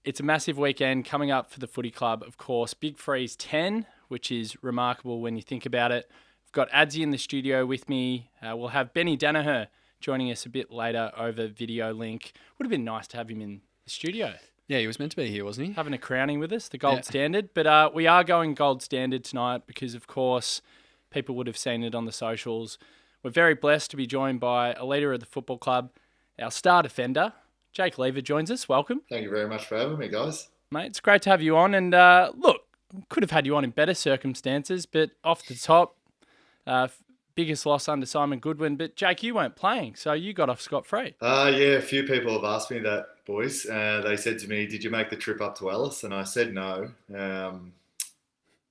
it's a massive weekend coming up for the footy club, of course. Big Free's 10, which is remarkable when you think about it. I've got Adzi in the studio with me. We'll have Ben Daniher joining us a bit later over video link. Would have been nice to have him in the studio. Yeah, he was meant to be here, wasn't he? Having a crowning with us, the gold standard. But we are going gold standard tonight because, of course, people would have seen it on the socials. We're very blessed to be joined by a leader of the football club, our star defender, Jake Lever joins us. Welcome. Thank you very much for having me, guys. Mate, it's great to have you on. And look, could have had you on in better circumstances, but off the top, biggest loss under Simon Goodwin. But Jake, you weren't playing, so you got off scot-free. Yeah, a few people have asked me that, boys. They said to me, did you make the trip up to Alice? And I said no.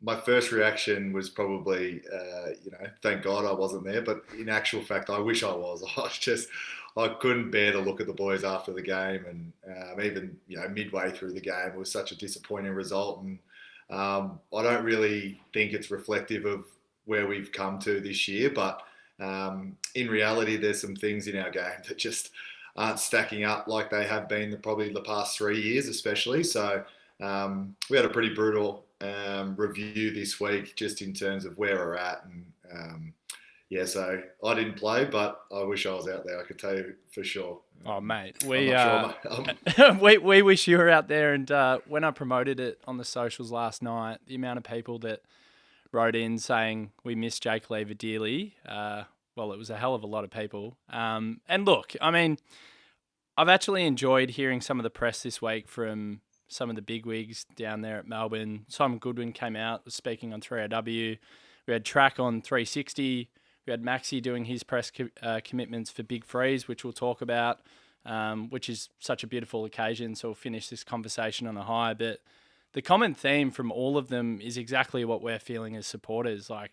My first reaction was probably, thank God I wasn't there. But in actual fact, I wish I was. I couldn't bear to look at the boys after the game. And even, midway through the game, it was such a disappointing result. And I don't really think it's reflective of where we've come to this year. But in reality, there's some things in our game that just aren't stacking up like they have been probably the past 3 years, especially. So we had a pretty brutal review this week just in terms of where we're at. And so I didn't play, but I wish I was out there. I could tell you for sure. Oh, mate, we wish you were out there. And when I promoted it on the socials last night, the amount of people that wrote in saying we miss Jake Lever dearly, well, it was a hell of a lot of people. And look, I mean, I've actually enjoyed hearing some of the press this week from some of the bigwigs down there at Melbourne. Simon Goodwin came out, was speaking on 3AW. We had Track on 360. We had Maxi doing his press commitments for Big Freeze, which we'll talk about, which is such a beautiful occasion. So we'll finish this conversation on a high. But the common theme from all of them is exactly what we're feeling as supporters, like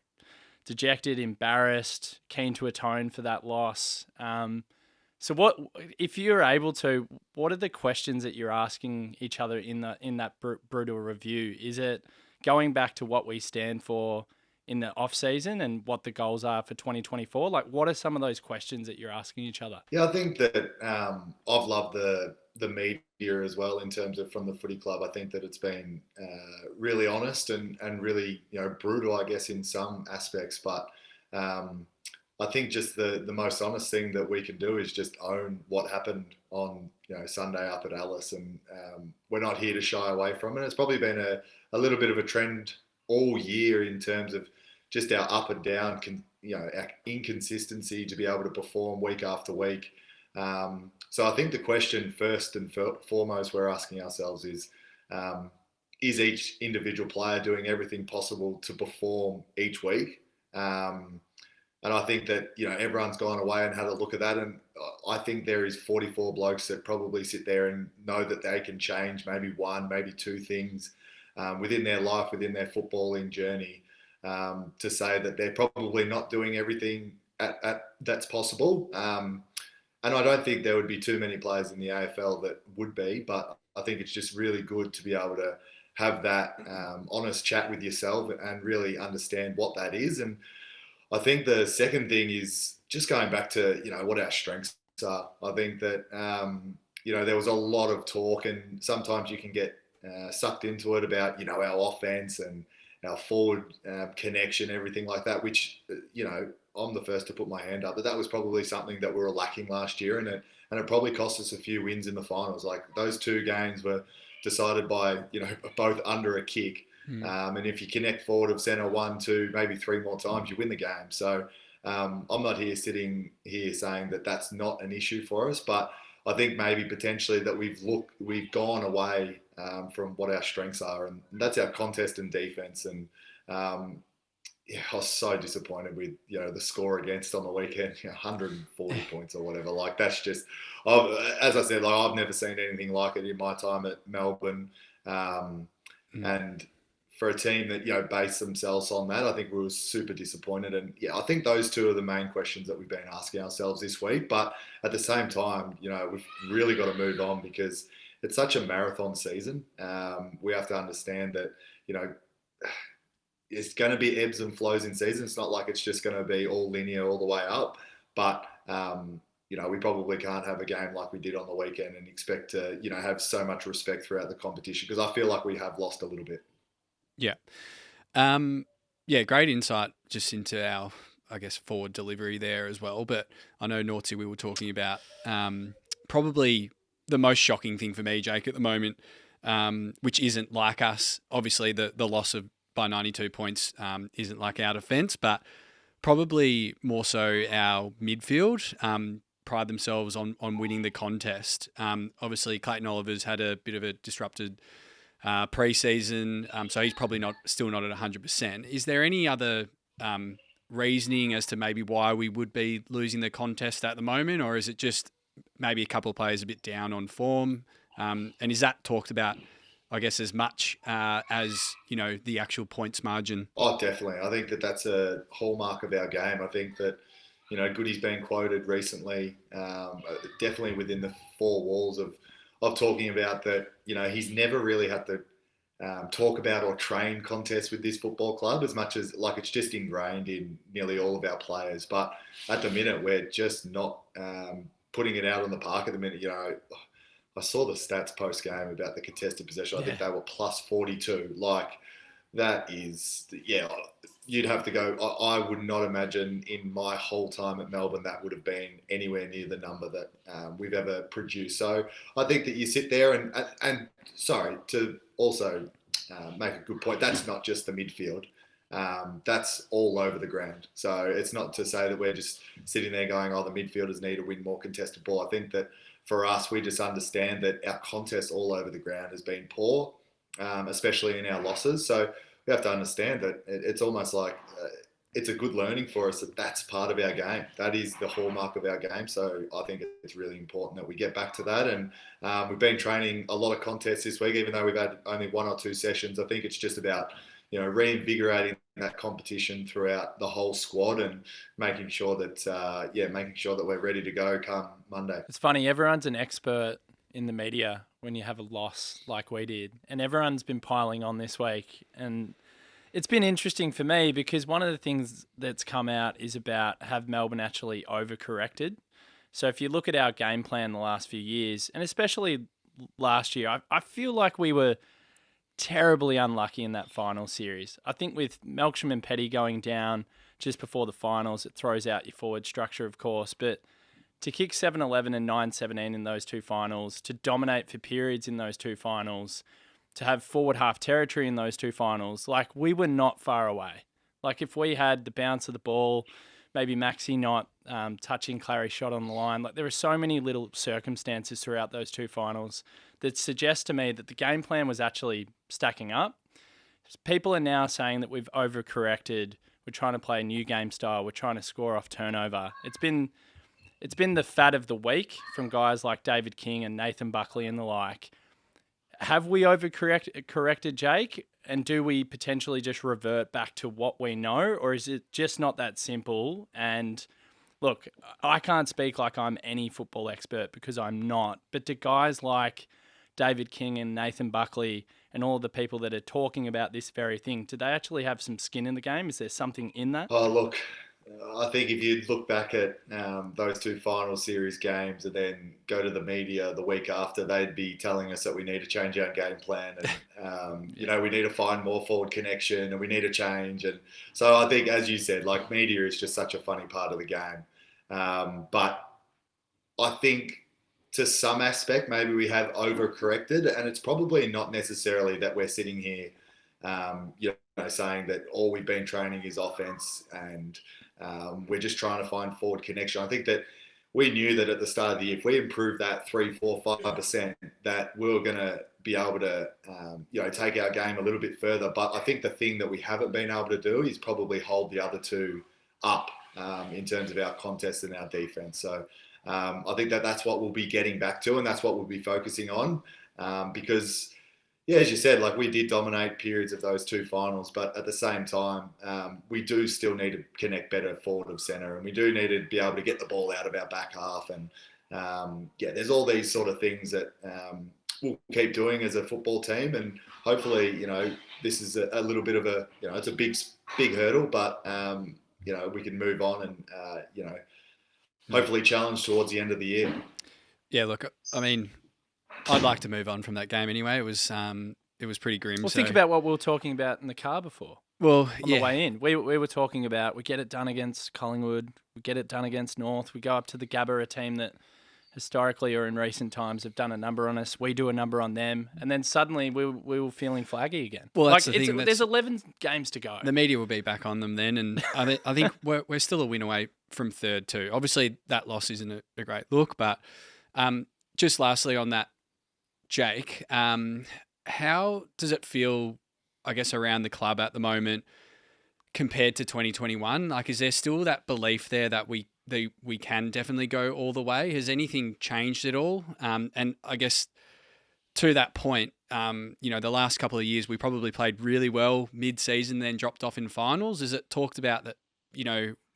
dejected, embarrassed, keen to atone for that loss. So what, if you're able to, what are the questions that you're asking each other in that brutal review? Is it going back to what we stand for in the off season and what the goals are for 2024? Like, what are some of those questions that you're asking each other? Yeah, I think that I've loved the media as well in terms of from the footy club. I think that it's been really honest and really brutal, I guess, in some aspects. But I think just the most honest thing that we can do is just own what happened on Sunday up at Alice, and we're not here to shy away from it. It's probably been a little bit of a trend all year in terms of just our up and down, our inconsistency to be able to perform week after week. So I think the question first and foremost we're asking ourselves is each individual player doing everything possible to perform each week? And I think that, everyone's gone away and had a look at that. And I think there is 44 blokes that probably sit there and know that they can change maybe one, maybe two things within their life, within their footballing journey, to say that they're probably not doing everything that's possible. And I don't think there would be too many players in the AFL that would be, but I think it's just really good to be able to have that honest chat with yourself and really understand what that is. And I think the second thing is just going back to, what our strengths are. I think that, there was a lot of talk, and sometimes you can get sucked into it about, our offense and our forward connection, everything like that, which, I'm the first to put my hand up, but that was probably something that we were lacking last year, and it probably cost us a few wins in the finals. Like, those two games were decided by, both under a kick. And if you connect forward of centre 1, 2, maybe 3 more times, you win the game. So I'm not sitting here saying that that's not an issue for us, but I think maybe potentially that we've gone away from what our strengths are, and that's our contest and defence. And I was so disappointed with the score against on the weekend, 140 points or whatever. Like, that's just, as I said, like, I've never seen anything like it in my time at Melbourne. And for a team that based themselves on that, I think we were super disappointed. And I think those two are the main questions that we've been asking ourselves this week. But at the same time, we've really got to move on because it's such a marathon season. We have to understand that it's going to be ebbs and flows in season. It's not like it's just going to be all linear all the way up. But we probably can't have a game like we did on the weekend and expect to, have so much respect throughout the competition, because I feel like we have lost a little bit. Yeah. Great insight just into our, I guess, forward delivery there as well. But I know, Naughty, we were talking about probably the most shocking thing for me, Jake, at the moment, which isn't like us. Obviously, the loss of by 92 points isn't like our defence, but probably more so our midfield pride themselves on winning the contest. Obviously, Clayton Oliver's had a bit of a disrupted pre-season, so he's probably still not at 100%. Is there any other reasoning as to maybe why we would be losing the contest at the moment, or is it just maybe a couple of players a bit down on form? And is that talked about, I guess, as much as, the actual points margin? Oh, definitely. I think that's a hallmark of our game. I think that, Goody's been quoted recently, definitely within the four walls of talking about that, he's never really had to talk about or train contests with this football club as much as it's just ingrained in nearly all of our players. But at the minute, we're just not putting it out on the park at the minute. I saw the stats post game about the contested possession. I think they were plus 42. That is, you'd have to go. I would not imagine in my whole time at Melbourne that would have been anywhere near the number that we've ever produced. So I think that you sit there and sorry, to also make a good point, that's not just the midfield. That's all over the ground. So it's not to say that we're just sitting there going, the midfielders need to win more contested ball. I think that for us, we just understand that our contest all over the ground has been poor, especially in our losses. So we have to understand that it's almost like it's a good learning for us that that's part of our game. That is the hallmark of our game. So I think it's really important that we get back to that. And we've been training a lot of contests this week, even though we've had only one or two sessions. I think it's just about, reinvigorating that competition throughout the whole squad and making sure that we're ready to go come Monday. It's funny, everyone's an expert in the media when you have a loss like we did, and everyone's been piling on this week. And it's been interesting for me because one of the things that's come out is about have Melbourne actually overcorrected. So if you look at our game plan the last few years, and especially last year, I feel like we were terribly unlucky in that final series. I think with Melksham and Petty going down just before the finals, it throws out your forward structure, of course, but to kick 7-11 and 9-17 in those two finals, to dominate for periods in those two finals, to have forward half territory in those two finals, we were not far away. If we had the bounce of the ball, maybe Maxi not touching Clary's shot on the line, there are so many little circumstances throughout those two finals that suggest to me that the game plan was actually stacking up. People are now saying that we've overcorrected. We're trying to play a new game style. We're trying to score off turnover. It's been the fad of the week from guys like David King and Nathan Buckley and the like. Have we overcorrected, Jake? And do we potentially just revert back to what we know? Or is it just not that simple? And look, I can't speak like I'm any football expert because I'm not. But do guys like David King and Nathan Buckley and all the people that are talking about this very thing, do they actually have some skin in the game? Is there something in that? Oh, look, I think if you look back at those two final series games and then go to the media the week after, they'd be telling us that we need to change our game plan and, we need to find more forward connection and we need to change. And so I think, as you said, media is just such a funny part of the game. But I think to some aspect, maybe we have overcorrected, and it's probably not necessarily that we're sitting here, saying that all we've been training is offense and we're just trying to find forward connection. I think that we knew that at the start of the year, if we improved that 3, 4, 5%, that we were going to be able to, take our game a little bit further. But I think the thing that we haven't been able to do is probably hold the other two up in terms of our contest and our defense. So I think that's what we'll be getting back to, and that's what we'll be focusing on because, as you said, we did dominate periods of those two finals, but at the same time, we do still need to connect better forward of centre, and we do need to be able to get the ball out of our back half. And there's all these sort of things that we'll keep doing as a football team, and hopefully, this is a little bit of a, it's a big hurdle, but we can move on and hopefully challenge towards the end of the year. Yeah, look, I mean, I'd like to move on from that game anyway. It was pretty grim. Well, think about what we were talking about in the car before. Well, on the way in, we were talking about we get it done against Collingwood, we get it done against North, we go up to the Gabba, a team that historically or in recent times have done a number on us, we do a number on them, and then suddenly we were feeling flaggy again. Well, that's the thing. There's 11 games to go. The media will be back on them then, and I think we're still a win away from third too. Obviously, that loss isn't a great look, but just lastly on that, Jake, how does it feel, I guess, around the club at the moment compared to 2021? Like, is there still that belief there that we can definitely go all the way? Has anything changed at all? And I guess to that point, the last couple of years we probably played really well mid-season, then dropped off in finals. Is it talked about that,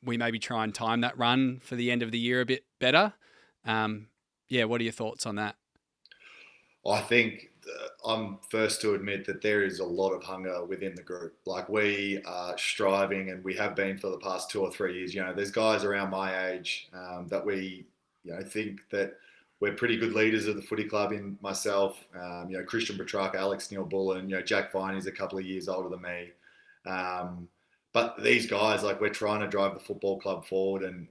we maybe try and time that run for the end of the year a bit better? What are your thoughts on that? I think I'm first to admit that there is a lot of hunger within the group. Like, we are striving, and we have been for the past 2 or 3 years. There's guys around my age that we, think that we're pretty good leaders of the footy club. In myself, Christian Petrarca, Alex Neil-Bullen, Jack Viney's a couple of years older than me. But these guys, like, we're trying to drive the football club forward, and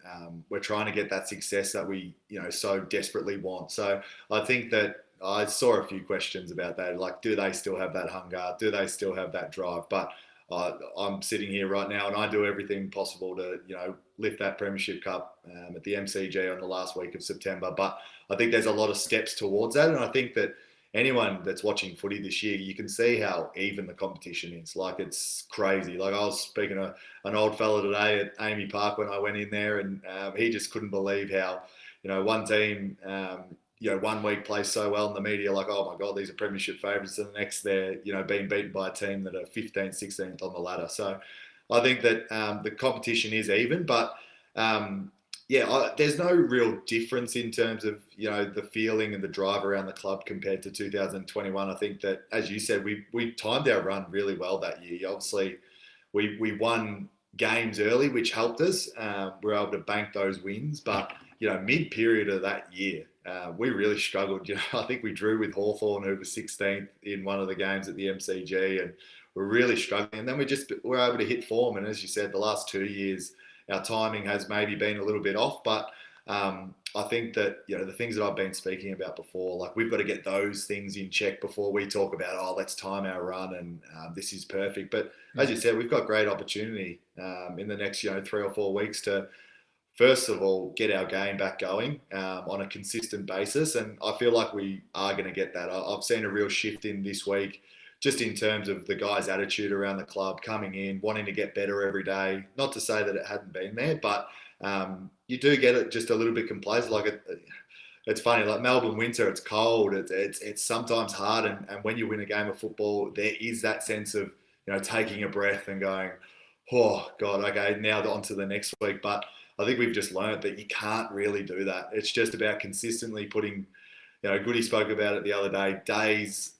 we're trying to get that success that we, so desperately want. So I think that I saw a few questions about that. Like, do they still have that hunger? Do they still have that drive? But I'm sitting here right now, and I do everything possible to, lift that Premiership Cup at the MCG on the last week of September. But I think there's a lot of steps towards that. And I think that anyone that's watching footy this year, you can see how even the competition is. Like, it's crazy. Like, I was speaking to an old fella today at Amy Park when I went in there, and he just couldn't believe how, one team, 1 week plays so well in the media, like, oh my God, these are Premiership favourites, and the next they're, being beaten by a team that are 15th, 16th on the ladder. So I think that the competition is even, but there's no real difference in terms of, the feeling and the drive around the club compared to 2021. I think that, as you said, we timed our run really well that year. Obviously, we won games early, which helped us. We were able to bank those wins, but, mid-period of that year, we really struggled. I think we drew with Hawthorn, who was 16th in one of the games at the MCG, and we're really struggling. And then we're able to hit form. And as you said, the last 2 years, our timing has maybe been a little bit off. But I think that, the things that I've been speaking about before, like, we've got to get those things in check before we talk about, let's time our run and this is perfect. But as you said, we've got great opportunity in the next, 3 or 4 weeks to, first of all, get our game back going on a consistent basis. And I feel like we are going to get that. I've seen a real shift in this week, just in terms of the guys' attitude around the club, coming in, wanting to get better every day. Not to say that it hadn't been there, but you do get it just a little bit complacent. Like, it's funny, like Melbourne winter, it's cold, it's sometimes hard. And when you win a game of football, there is that sense of, taking a breath and going, oh God, okay, now on to the next week. But I think we've just learned that you can't really do that. It's just about consistently putting, Goody spoke about it the other day, days,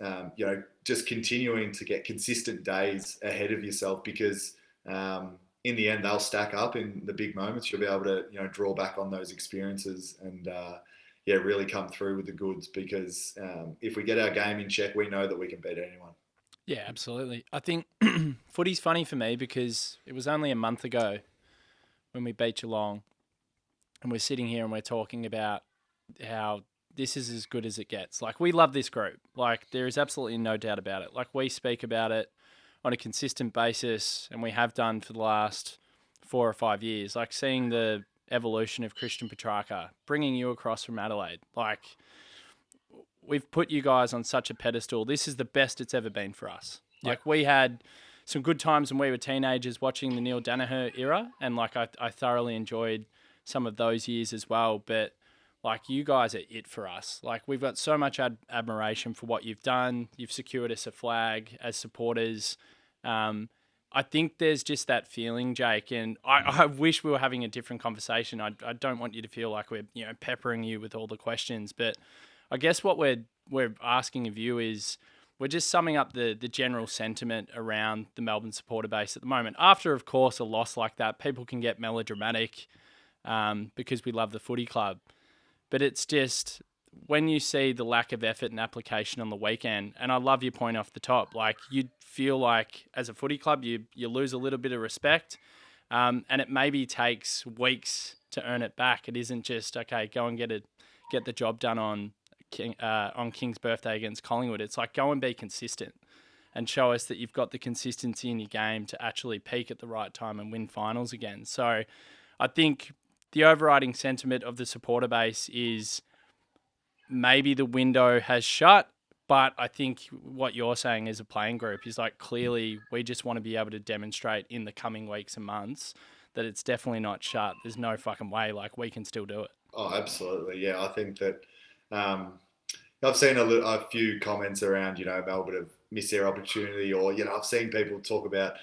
just continuing to get consistent days ahead of yourself, because in the end, they'll stack up in the big moments. You'll be able to, draw back on those experiences and, really come through with the goods, because if we get our game in check, we know that we can beat anyone. Yeah, absolutely. I think footy's funny for me because it was only a month ago when we beat Geelong, and we're sitting here and we're talking about how this is as good as it gets. Like, we love this group. Like, there is absolutely no doubt about it. Like, we speak about it on a consistent basis, and we have done for the last 4 or 5 years. Like, seeing the evolution of Christian Petrarca, bringing you across from Adelaide. Like, we've put you guys on such a pedestal. This is the best it's ever been for us. Yep. Like, we had some good times when we were teenagers watching the Neil Daniher era, and like I thoroughly enjoyed some of those years as well. But like, you guys are it for us. Like, we've got so much admiration for what you've done. You've secured us a flag as supporters. I think there's just that feeling, Jake, and I wish we were having a different conversation. I don't want you to feel like we're peppering you with all the questions, but I guess what we're asking of you is, we're just summing up the general sentiment around the Melbourne supporter base at the moment. After, of course, a loss like that, people can get melodramatic. because we love the footy club. But it's just when you see the lack of effort and application on the weekend, and I love your point off the top, like you feel like as a footy club, you lose a little bit of respect, and it maybe takes weeks to earn it back. It isn't just, okay, go and get the job done on King's birthday against Collingwood. It's like, go and be consistent and show us that you've got the consistency in your game to actually peak at the right time and win finals again. So I think the overriding sentiment of the supporter base is maybe the window has shut, but I think what you're saying as a playing group is like, clearly we just want to be able to demonstrate in the coming weeks and months that it's definitely not shut. There's no fucking way, like we can still do it. Oh, absolutely. Yeah, I think that I've seen a few comments around, Melbourne have missed their opportunity, or, I've seen people talk about,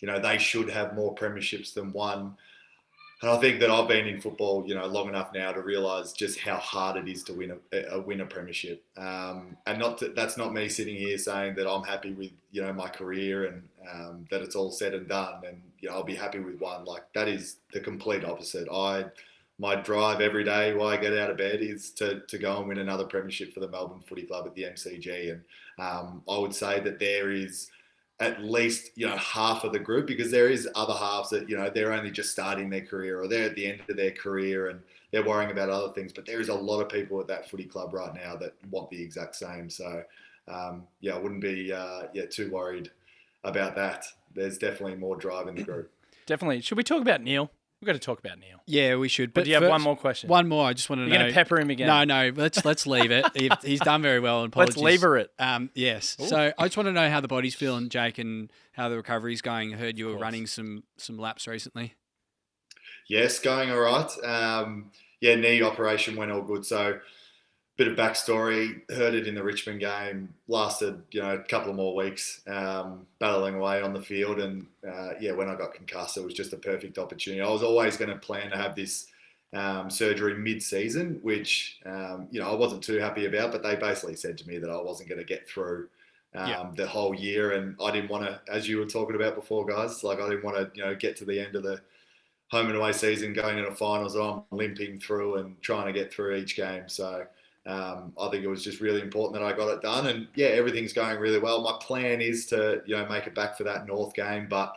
they should have more premierships than one. And I think that I've been in football, long enough now to realise just how hard it is to win a premiership. And that's not me sitting here saying that I'm happy with, my career and that it's all said and done and, I'll be happy with one. Like, that is the complete opposite. My drive every day while I get out of bed is to go and win another premiership for the Melbourne Footy Club at the MCG. And I would say that there is at least, half of the group, because there is other halves that, they're only just starting their career or they're at the end of their career and they're worrying about other things. But there is a lot of people at that footy club right now that want the exact same. So, I wouldn't be too worried about that. There's definitely more drive in the group. Definitely. Should we talk about Neil? We've got to talk about Neil. Yeah, we should. But do you have one more question? One more. I just want to know. You're going to pepper him again? No. Let's leave it. He's done very well. And apologies. Let's lever it. Yes. Ooh. So I just want to know how the body's feeling, Jake, and how the recovery's going. I heard you were running some laps recently. Yes, going all right. Knee operation went all good. So, bit of backstory. Heard it in the Richmond game. Lasted, a couple of more weeks, battling away on the field. And when I got concussed, it was just a perfect opportunity. I was always going to plan to have this surgery mid-season, which I wasn't too happy about. But they basically said to me that I wasn't going to get through the whole year, and I didn't want to, as you were talking about before, guys. Like, I didn't want to, get to the end of the home and away season, going into finals, and I'm limping through and trying to get through each game. So. I think it was just really important that I got it done, and everything's going really well. My plan is to, make it back for that North game, but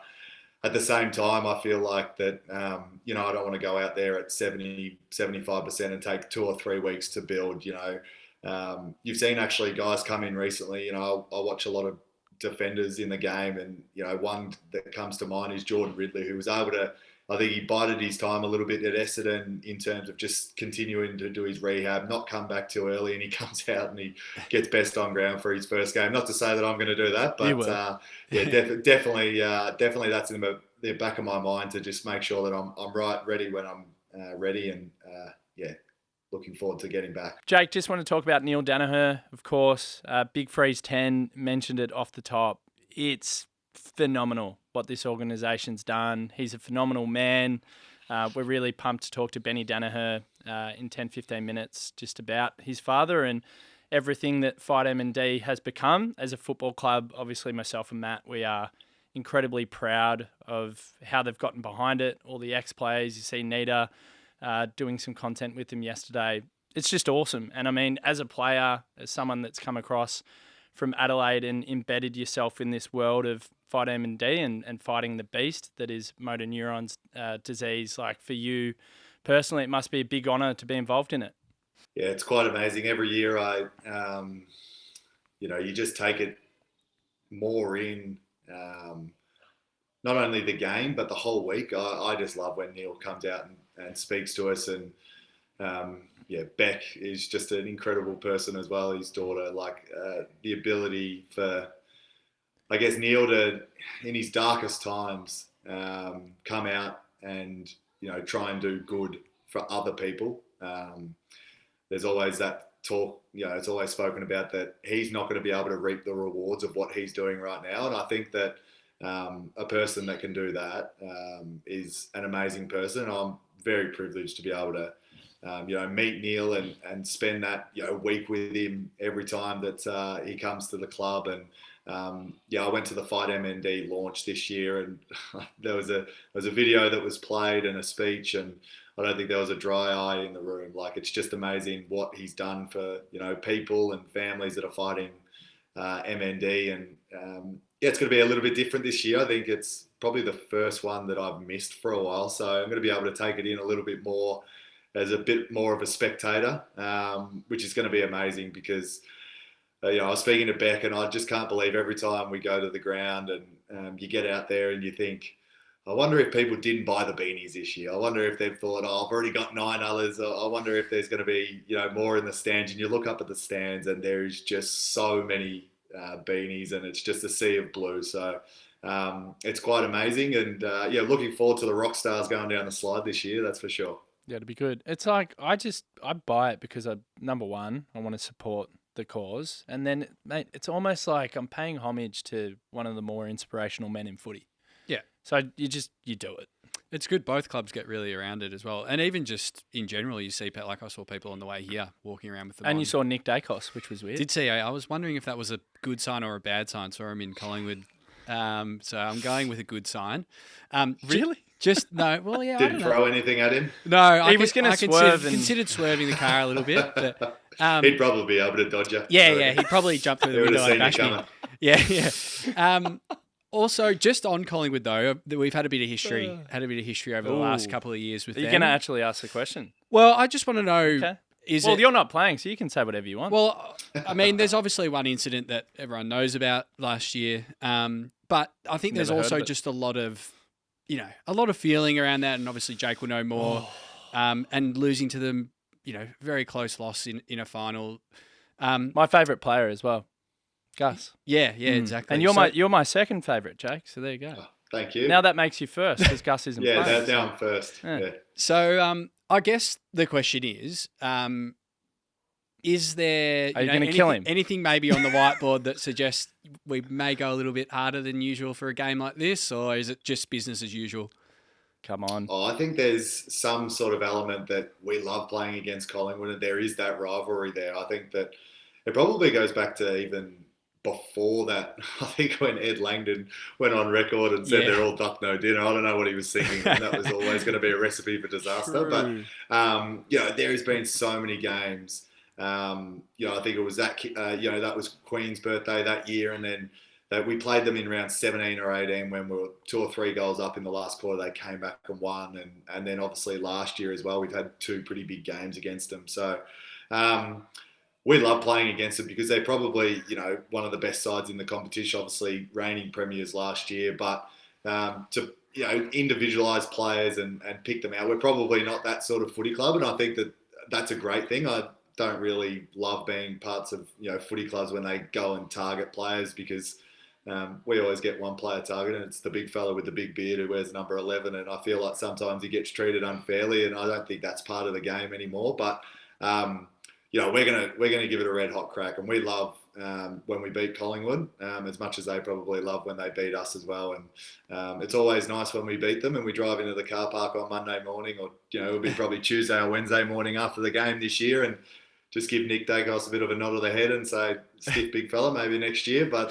at the same time, I feel like that, I don't want to go out there at 70, 75% and take 2 or 3 weeks to build. You've seen actually guys come in recently. I watch a lot of defenders in the game, and one that comes to mind is Jordan Ridley, who was able to. I think he bided his time a little bit at Essendon in terms of just continuing to do his rehab, not come back too early, and he comes out and he gets best on ground for his first game. Not to say that I'm going to do that, but definitely that's in the back of my mind to just make sure that I'm ready when I'm ready, and looking forward to getting back. Jake, just want to talk about Neil Daniher, of course. Big Freeze 10 mentioned it off the top. It's phenomenal what this organisation's done. He's a phenomenal man. We're really pumped to talk to Benny Daniher in 10-15 minutes just about his father and everything that Fight M&D has become as a football club. Obviously, myself and Matt, we are incredibly proud of how they've gotten behind it, all the ex-players. You see Nita doing some content with him yesterday. It's just awesome. And I mean, as a player, as someone that's come across from Adelaide and embedded yourself in this world of Fight M&D and fighting the beast that is motor neurons disease, like for you personally, it must be a big honour to be involved in it. Yeah, it's quite amazing. Every year you just take it more in, not only the game, but the whole week. I just love when Neil comes out and speaks to us, and Beck is just an incredible person as well. His daughter, the ability for, I guess, Neil to, in his darkest times, come out and, try and do good for other people. There's always that talk, it's always spoken about that he's not going to be able to reap the rewards of what he's doing right now. And I think that a person that can do that is an amazing person. I'm very privileged to be able to meet Neil and spend that, week with him every time that he comes to the club. And I went to the Fight MND launch this year, and there was a video that was played and a speech, and I don't think there was a dry eye in the room. Like, it's just amazing what he's done for, people and families that are fighting MND. And it's going to be a little bit different this year. I think it's probably the first one that I've missed for a while. So I'm going to be able to take it in a little bit more as a bit more of a spectator, which is going to be amazing because, I was speaking to Beck and I just can't believe every time we go to the ground and you get out there and you think, I wonder if people didn't buy the beanies this year. I wonder if they've thought, I've already got 9 others. I wonder if there's going to be, more in the stands. And you look up at the stands and there's just so many beanies and it's just a sea of blue. So it's quite amazing. And looking forward to the rock stars going down the slide this year. That's for sure. Yeah, it'll be good. It's like I buy it because number one, I want to support the cause, and then, mate, it's almost like I'm paying homage to one of the more inspirational men in footy. Yeah. So you do it. It's good. Both clubs get really around it as well, and even just in general, you see, like I saw people on the way here walking around with them. And you saw Nick Dacos, which was weird. Did see. I was wondering if that was a good sign or a bad sign. Saw him in Collingwood. So I'm going with a good sign. Really? Just no. Well, yeah. Didn't throw anything at him. No, he was going to swerve. Considered swerving the car a little bit, but he'd probably be able to dodge you. Yeah. He'd probably jump through the window and bash me. Yeah. Also, just on Collingwood though, we've had a bit of history. Over the last couple of years with them. Are you going to actually ask the question? Well, I just want to know. Okay. You're not playing, so you can say whatever you want. Well, I mean, there's obviously one incident that everyone knows about last year, but I think there's also just a lot of feeling around that, and obviously Jake will know more. And losing to them, very close loss in a final. My favourite player as well, Gus. Yeah, exactly. And you're my second favourite, Jake. So there you go. Oh, thank you. Now that makes you first because Gus isn't playing. Yeah, now I'm first. Yeah. So I guess the question is there are you going to kill him? Anything maybe on the whiteboard that suggests we may go a little bit harder than usual for a game like this, or is it just business as usual? Come on. Oh, I think there's some sort of element that we love playing against Collingwood, and there is that rivalry there. I think that it probably goes back to even before that. I think when Ed Langdon went on record and said they're all duck no dinner, I don't know what he was thinking, and that was always going to be a recipe for disaster. True. But there has been so many games. I think it was that that was Queen's birthday that year, and then we played them in round 17 or 18 when we were 2 or 3 goals up in the last quarter. They came back and won, and then obviously last year as well, we've had 2 pretty big games against them. So we love playing against them because they're probably one of the best sides in the competition. Obviously, reigning premiers last year, but to individualise players and pick them out, we're probably not that sort of footy club, and I think that's a great thing. I don't really love being parts of footy clubs when they go and target players because we always get one player targeted, and it's the big fella with the big beard who wears number 11, and I feel like sometimes he gets treated unfairly, and I don't think that's part of the game anymore. But we're gonna give it a red hot crack, and we love when we beat Collingwood as much as they probably love when they beat us as well. And it's always nice when we beat them and we drive into the car park on Monday morning, or it'll be probably Tuesday or Wednesday morning after the game this year, and just give Nick Dacos a bit of a nod of the head and say, stiff big fella, maybe next year. But,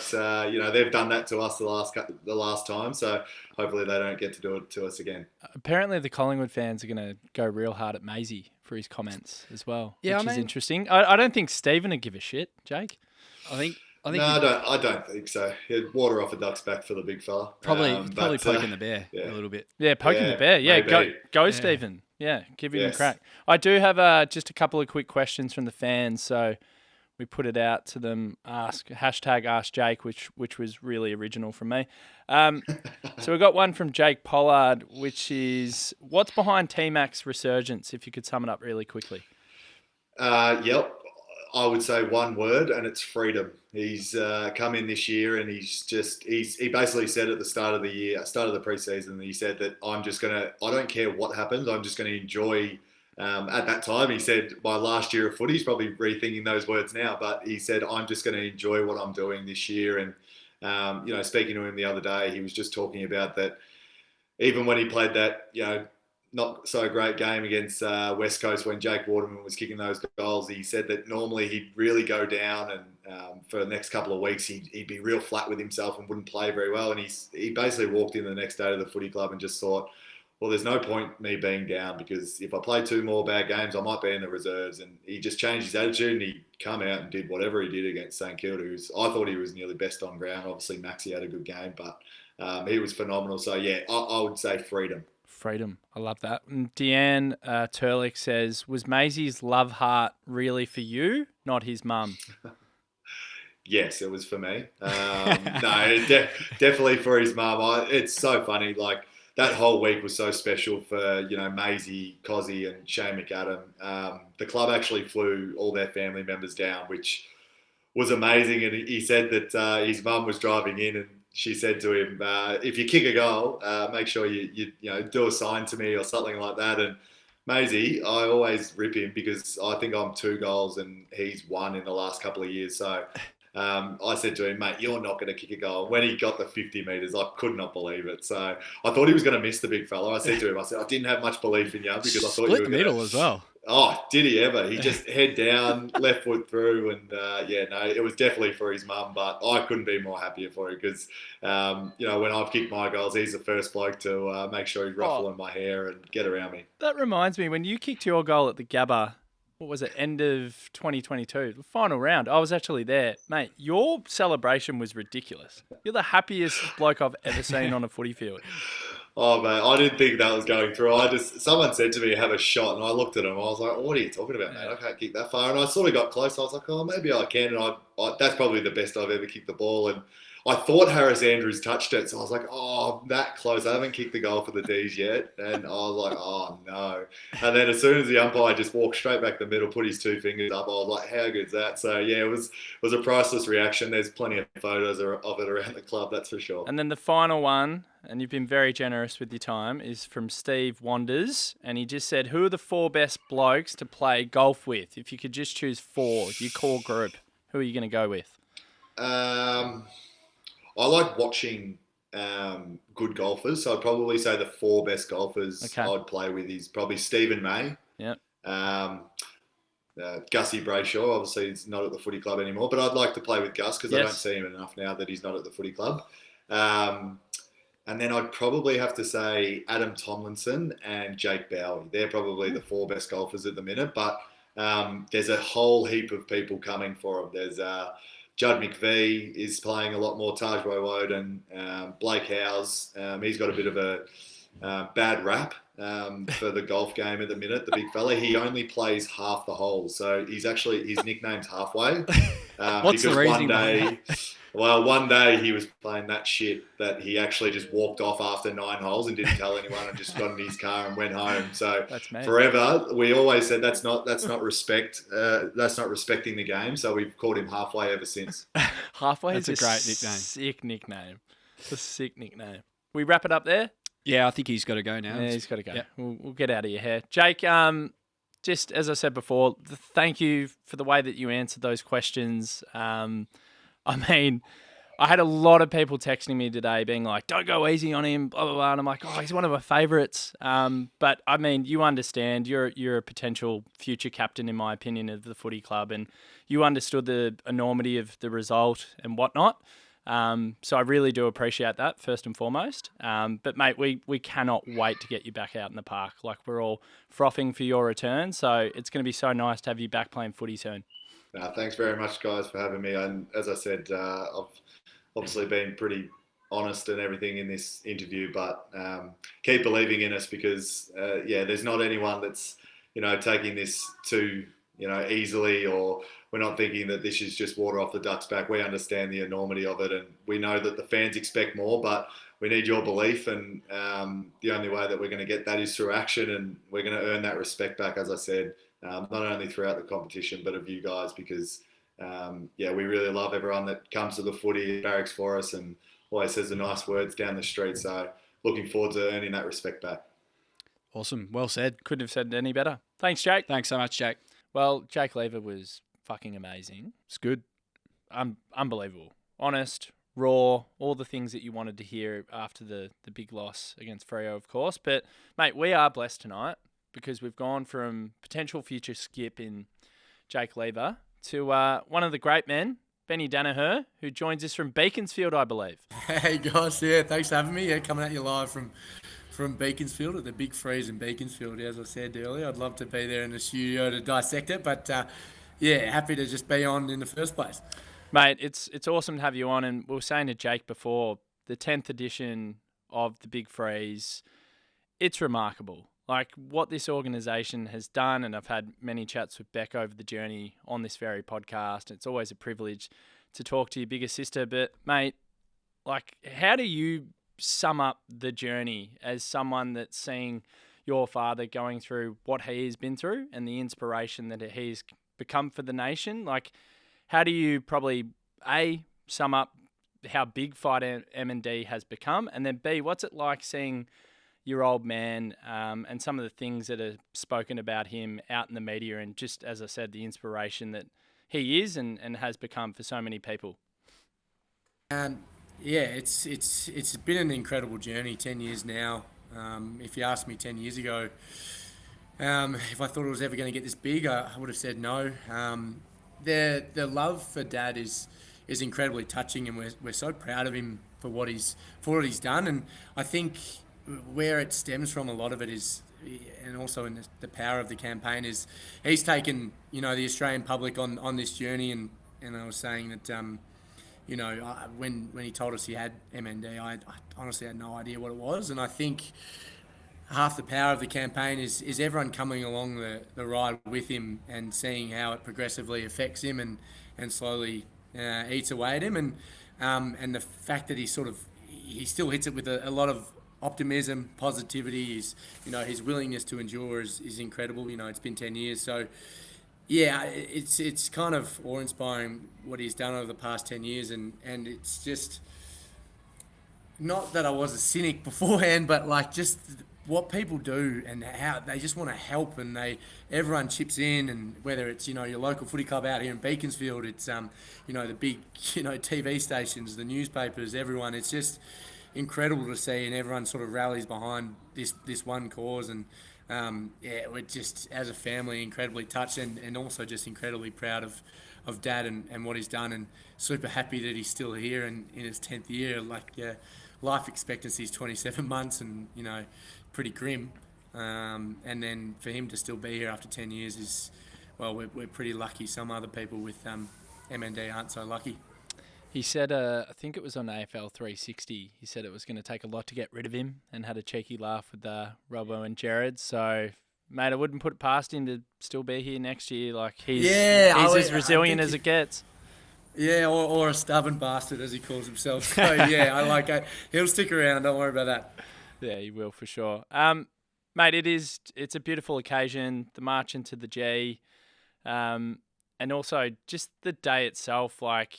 they've done that to us the last time. So hopefully they don't get to do it to us again. Apparently the Collingwood fans are going to go real hard at Maisie for his comments as well, which is interesting. I don't think Stephen would give a shit, Jake. I think I don't think so. He'd water off a duck's back for the big fella. Probably poking the bear a little bit. Yeah, poking the bear. Yeah, maybe. go Stephen. Yeah, give him a crack. I do have just a couple of quick questions from the fans, so we put it out to them. Hashtag Ask Jake, which was really original from me. So we got one from Jake Pollard, which is, what's behind T-Mac's resurgence, if you could sum it up really quickly? Yep. I would say one word, and it's freedom. He's come in this year, and he basically said at the start of the preseason, he said that I don't care what happens, I'm just going to enjoy. At that time, he said, my last year of footy, he's probably rethinking those words now, but he said, I'm just going to enjoy what I'm doing this year. And, speaking to him the other day, he was just talking about that even when he played that, not so great game against West Coast when Jake Waterman was kicking those goals, he said that normally he'd really go down and for the next couple of weeks he'd be real flat with himself and wouldn't play very well. And he basically walked in the next day to the footy club and just thought, well, there's no point me being down because if I play 2 more bad games, I might be in the reserves. And he just changed his attitude and he come out and did whatever he did against St Kilda. I thought he was nearly best on ground. Obviously, Maxi had a good game, but he was phenomenal. So, yeah, I would say freedom. Freedom. I love that. And Deanne Turlick says, was Maisie's love heart really for you, not his mum? Yes, it was for me. Definitely for his mum. It's so funny. Like, that whole week was so special for, Maisie, Cozzy and Shane McAdam. The club actually flew all their family members down, which was amazing. And he said that his mum was driving in and she said to him, if you kick a goal, make sure you do a sign to me or something like that. And Maisie, I always rip him because I think I'm 2 goals and he's 1 in the last couple of years. So I said to him, mate, you're not going to kick a goal. When he got the 50 metres, I could not believe it. So I thought he was going to miss the big fella. I said to him, I didn't have much belief in you because I thought you were going to... middle as well. Oh, did he ever? He just head down, left foot through, and it was definitely for his mum. But I couldn't be more happier for him because, when I've kicked my goals, he's the first bloke to make sure he's ruffling my hair and get around me. That reminds me, when you kicked your goal at the Gabba, what was it, end of 2022, the final round, I was actually there. Mate, your celebration was ridiculous. You're the happiest bloke I've ever seen on a footy field. Oh, mate, I didn't think that was going through. Someone said to me, have a shot, and I looked at him. I was like, what are you talking about, mate? I can't kick that far. And I sort of got close. I was like, oh, maybe I can. And that's probably the best I've ever kicked the ball. And I thought Harris Andrews touched it. So I was like, oh, that close. I haven't kicked the goal for the D's yet. And I was like, oh, no. And then as soon as the umpire just walked straight back the middle, put his 2 fingers up, I was like, how good's that? So, yeah, it was a priceless reaction. There's plenty of photos of it around the club, that's for sure. And then the final one, and you've been very generous with your time, is from Steve Wanders. And he just said, who are the 4 best blokes to play golf with? If you could just choose 4, your core group, who are you going to go with? I like watching good golfers. So I'd probably say the 4 best golfers I'd play with is probably Stephen May. Yep. Gussie Brayshaw, obviously he's not at the footy club anymore, but I'd like to play with Gus because I don't see him enough now that he's not at the footy club. And then I'd probably have to say Adam Tomlinson and Jake Bowie. They're probably the 4 best golfers at the minute, but there's a whole heap of people coming for them. There's Judd McVie is playing a lot more, Taj Woden, Blake Howes. He's got a bit of a bad rap for the golf game at the minute, the big fella. He only plays half the holes, so his nickname's Halfway. What's the reason? One day he was playing that shit that he actually just walked off after 9 holes and didn't tell anyone and just got in his car and went home. So forever, we always said that's not respect. That's not respecting the game. So we've called him Halfway ever since. Halfway is a great nickname. Sick nickname. It's a sick nickname. We wrap it up there? Yeah, I think he's got to go now. Yeah, he's got to go. Yeah. We'll get out of your hair. Jake, just as I said before, thank you for the way that you answered those questions. I mean, I had a lot of people texting me today being like, don't go easy on him, blah, blah, blah. And I'm like, oh, he's one of my favourites. But, I mean, you understand. You're a potential future captain, in my opinion, of the footy club. And you understood the enormity of the result and whatnot. So I really do appreciate that, first and foremost. But, mate, we cannot wait to get you back out in the park. Like, we're all frothing for your return. So it's going to be so nice to have you back playing footy soon. Thanks very much, guys, for having me. And as I said, I've obviously been pretty honest and everything in this interview, but keep believing in us because, there's not anyone that's, taking this too, easily, or we're not thinking that this is just water off the duck's back. We understand the enormity of it, and we know that the fans expect more, but we need your belief, and the only way that we're going to get that is through action, and we're going to earn that respect back, as I said. Not only throughout the competition, but of you guys, because, we really love everyone that comes to the footy, barracks for us, and always says the nice words down the street. So looking forward to earning that respect back. Awesome. Well said. Couldn't have said it any better. Thanks, Jake. Thanks so much, Jake. Well, Jake Lever was fucking amazing. It's good. Unbelievable. Honest, raw, all the things that you wanted to hear after the big loss against Freo, of course. But, mate, we are blessed tonight, because we've gone from potential future skip in Jake Lever to one of the great men, Ben Daniher, who joins us from Beaconsfield, I believe. Hey guys, yeah, thanks for having me. Yeah, coming at you live from from Beaconsfield at the big freeze in Beaconsfield. As I said earlier, I'd love to be there in the studio to dissect it, but happy to just be on in the first place. Mate, it's awesome to have you on, and we were saying to Jake before, the 10th edition of the Big Freeze, it's remarkable. Like what this organisation has done, and I've had many chats with Beck over the journey on this very podcast. It's always a privilege to talk to your bigger sister, but mate, like how do you sum up the journey as someone that's seeing your father going through what he has been through and the inspiration that he's become for the nation? Like, how do you probably A, sum up how big Fight M&D has become, and then B, what's it like seeing your old man and some of the things that are spoken about him out in the media, and just, as I said, the inspiration that he is and has become for so many people? It's been an incredible journey, 10 years now. If you asked me 10 years ago if I thought it was ever going to get this big, I would have said no. The love for Dad is incredibly touching, and we're so proud of him for what he's done. And I think where it stems from, a lot of it is, and also in the power of the campaign, is he's taken the Australian public on this journey. And I was saying that when he told us he had MND, I honestly had no idea what it was. And I think half the power of the campaign is everyone coming along the ride with him and seeing how it progressively affects him and slowly eats away at him. And the fact that he still hits it with a lot of optimism, positivity, his willingness to endure is incredible. It's been 10 years. So, yeah, it's kind of awe-inspiring what he's done over the past 10 years. And it's just, not that I was a cynic beforehand, but like just what people do and how they just want to help, and everyone chips in, and whether it's your local footy club out here in Beaconsfield, it's the big TV stations, the newspapers, everyone. It's just incredible to see, and everyone sort of rallies behind this one cause. And we're just, as a family, incredibly touched and also just incredibly proud of Dad and what he's done, and super happy that he's still here and in his 10th year. Life expectancy is 27 months, and pretty grim. And then for him to still be here after 10 years is, well, we're pretty lucky. Some other people with MND aren't so lucky. He said, I think it was on AFL 360, he said it was going to take a lot to get rid of him, and had a cheeky laugh with Robbo and Jared. So, mate, I wouldn't put it past him to still be here next year. Like, he's as resilient as it gets. Yeah, or a stubborn bastard, as he calls himself. So, yeah, I like it. He'll stick around. Don't worry about that. Yeah, he will for sure. Mate, it's a beautiful occasion, the march into the G, and also just the day itself. Like,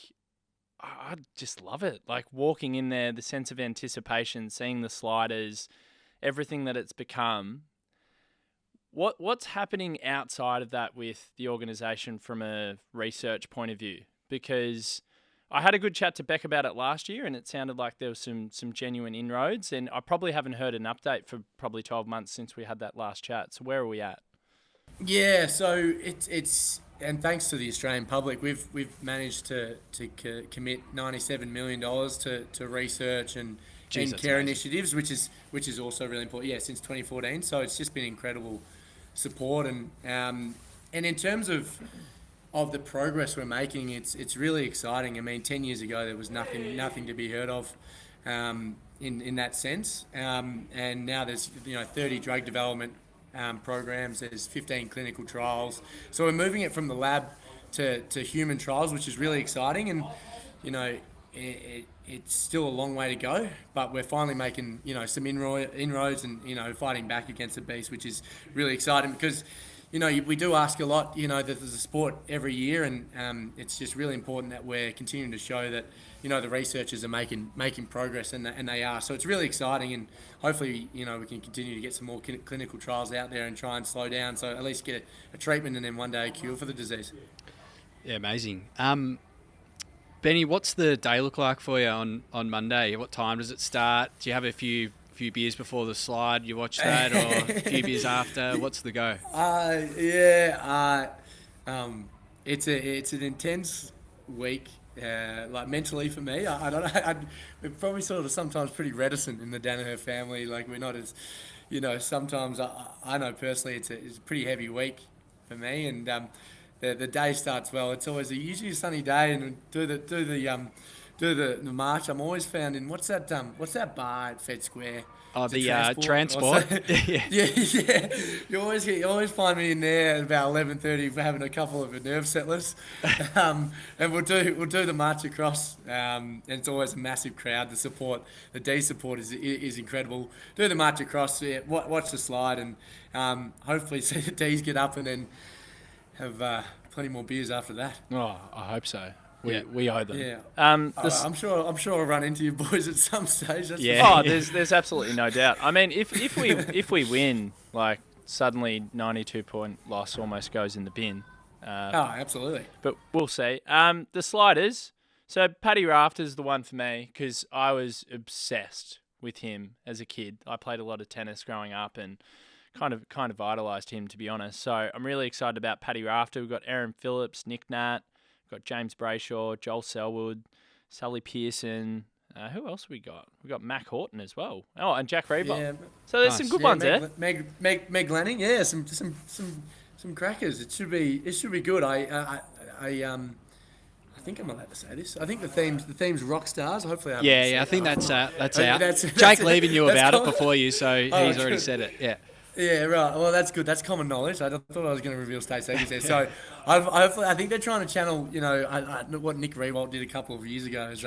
I just love it. Like, walking in there, the sense of anticipation, seeing the sliders, everything that it's become. What's happening outside of that with the organisation from a research point of view? Because I had a good chat to Beck about it last year, and it sounded like there was some genuine inroads, and I probably haven't heard an update for probably 12 months since we had that last chat. So where are we at? Yeah, so it's and thanks to the Australian public, we've managed to commit $97 million to research and care initiatives, which is also really important. Yeah, since 2014. So it's just been incredible support, and in terms of the progress we're making, it's really exciting. I mean, 10 years ago there was nothing to be heard of in that sense, and now there's 30 drug development programs. There's 15 clinical trials. So we're moving it from the lab to human trials, which is really exciting. And it's still a long way to go, but we're finally making some inroads and fighting back against the beast, which is really exciting because we do ask a lot, that there's a sport every year, and it's just really important that we're continuing to show that, the researchers are making progress, and they are. So it's really exciting, and hopefully, we can continue to get some more clinical trials out there and try and slow down, so at least get a treatment and then one day a cure for the disease. Yeah, amazing. Benny, what's the day look like for you on Monday? What time does it start? Do you have a few beers before the slide, you watch that, or a few beers after? What's the go? It's an intense week like mentally for me. I don't know. We're probably sort of sometimes pretty reticent in the Daniher family. Like we're not as, sometimes I know personally it's a pretty heavy week for me, and the day starts well. It's always usually a sunny day, and do the march. I'm always found in what's that bar at Fed Square? Oh, the transport. Yeah. Yeah. You always find me in there at about 11:30 for having a couple of nerve settlers, and we'll do the march across. And it's always a massive crowd. The support, the D support is incredible. Do the march across. Yeah, watch the slide, and hopefully see the D's get up and then have plenty more beers after that. Oh, I hope so. We owe them. Yeah. I'm sure I'll run into you boys at some stage. Oh, there's absolutely no doubt. I mean, if we win, like suddenly 92-point loss almost goes in the bin. Absolutely. But we'll see. The sliders. So Paddy Rafter's the one for me because I was obsessed with him as a kid. I played a lot of tennis growing up and kind of idolised him, to be honest. So I'm really excited about Paddy Rafter. We've got Aaron Phillips, Nick Nat. We've got James Brayshaw, Joel Selwood, Sally Pearson. Who else we got? We got Mac Horton as well. Oh, and Jack Reber. Yeah, so there's some good ones there. Meg Lanning, yeah, some crackers. It should be good. I think I'm allowed to say this. I think the theme's rock stars. Hopefully, I think that's out. Jake leaving you about it before you, so he's already said it. Yeah. Yeah, right. Well, that's good. That's common knowledge. I thought I was going to reveal state secrets there. So, I think they're trying to channel, what Nick Rewalt did a couple of years ago as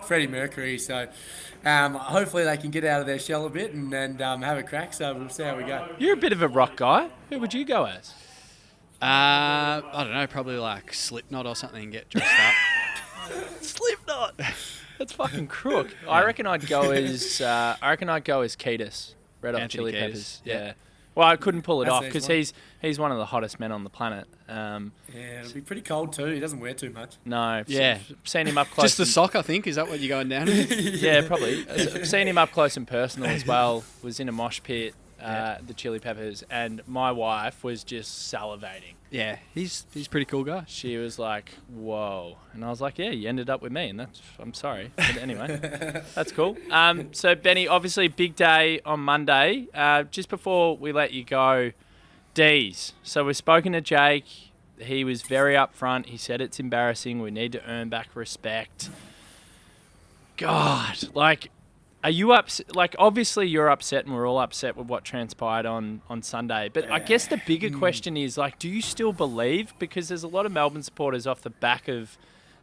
Freddie Mercury. So, hopefully they can get out of their shell a bit and have a crack. So we'll see how we go. You're a bit of a rock guy. Who would you go as? I don't know. Probably like Slipknot or something. And get dressed up. Slipknot. That's fucking crook. I reckon I'd go as Ketis. Red Hot Chili Peppers. Yeah. Well, I couldn't pull it off because he's one of the hottest men on the planet. It'll be pretty cold too. He doesn't wear too much. No. Yeah. Seen him up close. Just the sock, I think. Is that what you're going down with? Yeah, probably. Seen him up close and personal as well. Was in a mosh pit, the Chili Peppers, and my wife was just salivating. Yeah, he's a pretty cool guy. She was like, whoa. And I was like, yeah, you ended up with me. And I'm sorry. But anyway, that's cool. So, Benny, obviously big day on Monday. Just before we let you go, D's. So we've spoken to Jake. He was very upfront. He said it's embarrassing. We need to earn back respect. God, are you upset? Like, obviously you're upset and we're all upset with what transpired on Sunday. But I guess the bigger question is, do you still believe? Because there's a lot of Melbourne supporters off the back of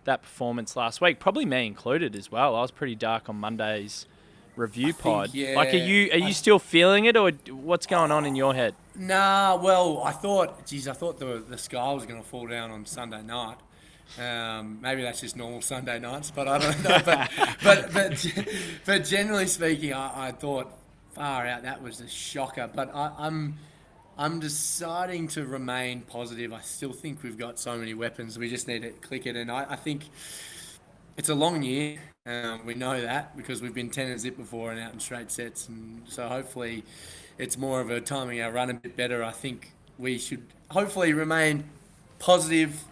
that performance last week, probably me included as well. I was pretty dark on Monday's review pod. Are you still feeling it, or what's going on in your head? Nah, well, I thought the sky was going to fall down on Sunday night. Maybe that's just normal Sunday nights, but I don't know. But generally speaking, I thought far out that was a shocker. But I'm deciding to remain positive. I still think we've got so many weapons. We just need to click it, and I think it's a long year. We know that because we've been 10-0 before and out in straight sets, and so hopefully it's more of a timing our run a bit better. I think we should hopefully remain positive.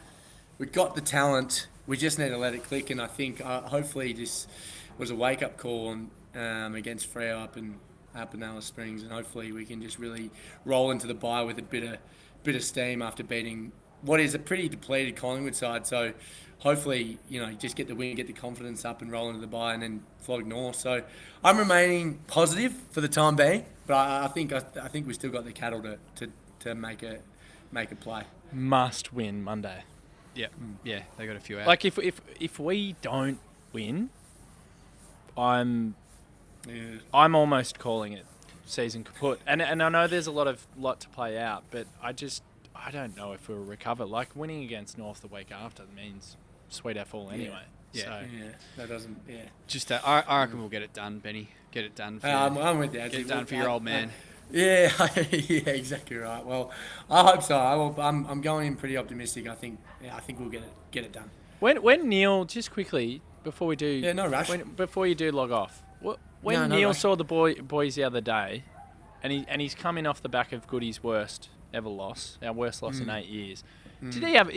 We've got the talent. We just need to let it click, and I think hopefully this was a wake-up call against Freo up in Alice Springs, and hopefully we can just really roll into the bye with a bit of steam after beating what is a pretty depleted Collingwood side. So hopefully, just get the win, get the confidence up, and roll into the bye, and then flog North. So I'm remaining positive for the time being, but I think we still got the cattle to make a play. Must win Monday. Yeah, they got a few out. Like if we don't win, I'm almost calling it season kaput. And I know there's a lot to play out, but I don't know if we'll recover. Like winning against North the week after means sweet F all anyway. Yeah, that doesn't. Yeah, just I reckon we'll get it done, Benny. Get it done. I'm with you. Get it done for your old man. Yeah, exactly right. Well, I hope so. I'm going in pretty optimistic. I think we'll get it done. When Neil, just quickly before we do, no rush. Before you do log off, when Neil saw the boys the other day, and he's coming off the back of Goody's worst ever loss, our worst loss in 8 years. Did he have?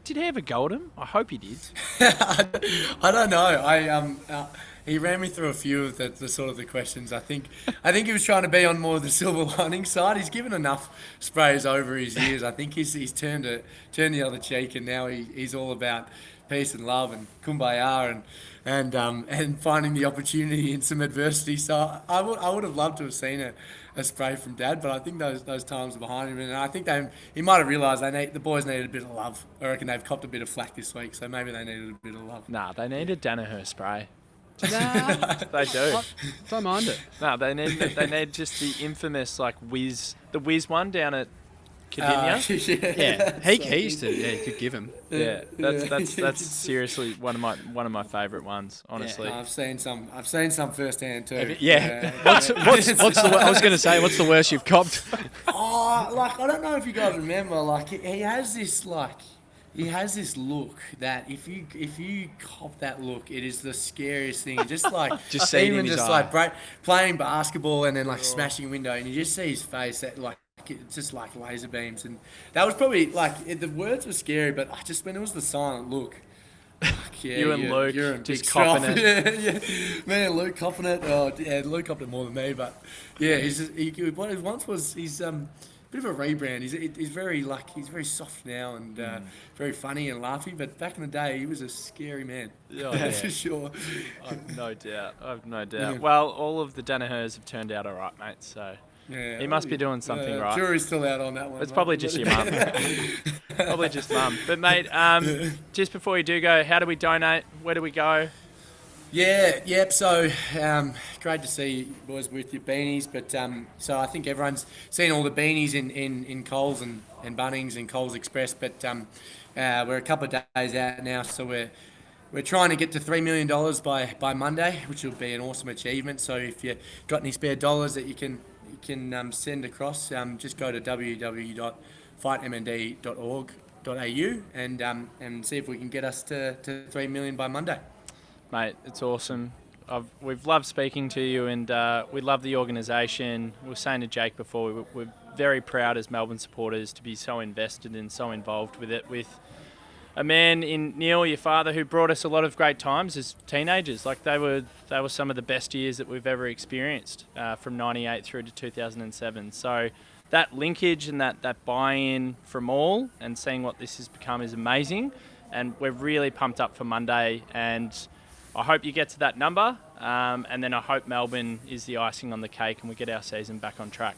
Did he ever gold him? I hope he did. I don't know. He ran me through a few of the sort of the questions. I think he was trying to be on more of the silver lining side. He's given enough sprays over his years. I think he's turned the other cheek, and now he's all about peace and love and kumbaya and finding the opportunity in some adversity. So I would have loved to have seen a spray from Dad, but I think those times are behind him, and I think he might have realised the boys needed a bit of love. I reckon they've copped a bit of flack this week, so maybe they needed a bit of love. Nah, they need a Daniher spray. Nah, They do. don't mind it. No, they need just the infamous the whiz one down at Cardinia. Yeah, he used to. Yeah, you could give him. Yeah, that's seriously one of my favourite ones. Honestly, I've seen some firsthand too. Yeah. What's I was going to say, what's the worst you've copped? I don't know if you guys remember, he has this look that if you cop that look, it is the scariest thing. Just Just see it in his eye. Playing basketball and then smashing a window, and you just see his face that it's just like laser beams, and that was probably the words were scary, but just when it was the silent look. Yeah, you and Luke you're just copping it. Yeah. Me and Luke copping it. Oh, yeah, Luke copped it more than me, but yeah, he's a bit of a rebrand. He's very soft now and very funny and laughy. But back in the day, he was a scary man. Oh, that's for sure. I've no doubt. Yeah. Well, all of the Danahers have turned out all right, mate. So yeah, he must be doing something right. Jury's still out on that one. It's probably just your mum. Probably just mum. But mate, just before you do go, how do we donate? Where do we go? Yeah, yep. So great to see you boys with your beanies, but so I think everyone's seen all the beanies in Coles and Bunnings and Coles Express, but we're a couple of days out now, so we're trying to get to $3 million by Monday, which will be an awesome achievement. So if you've got any spare dollars that you can send across, just go to www.fightmnd.org.au and see if we can get us to 3 million by Monday. Mate, it's awesome. We've loved speaking to you, and we love the organisation. We were saying to Jake before, we're very proud as Melbourne supporters to be so invested and so involved with it, with a man in Neil, your father, who brought us a lot of great times as teenagers. They were some of the best years that we've ever experienced, from 98 through to 2007. So that linkage and that buy-in from all and seeing what this has become is amazing, and we're really pumped up for Monday, and I hope you get to that number, and then I hope Melbourne is the icing on the cake and we get our season back on track.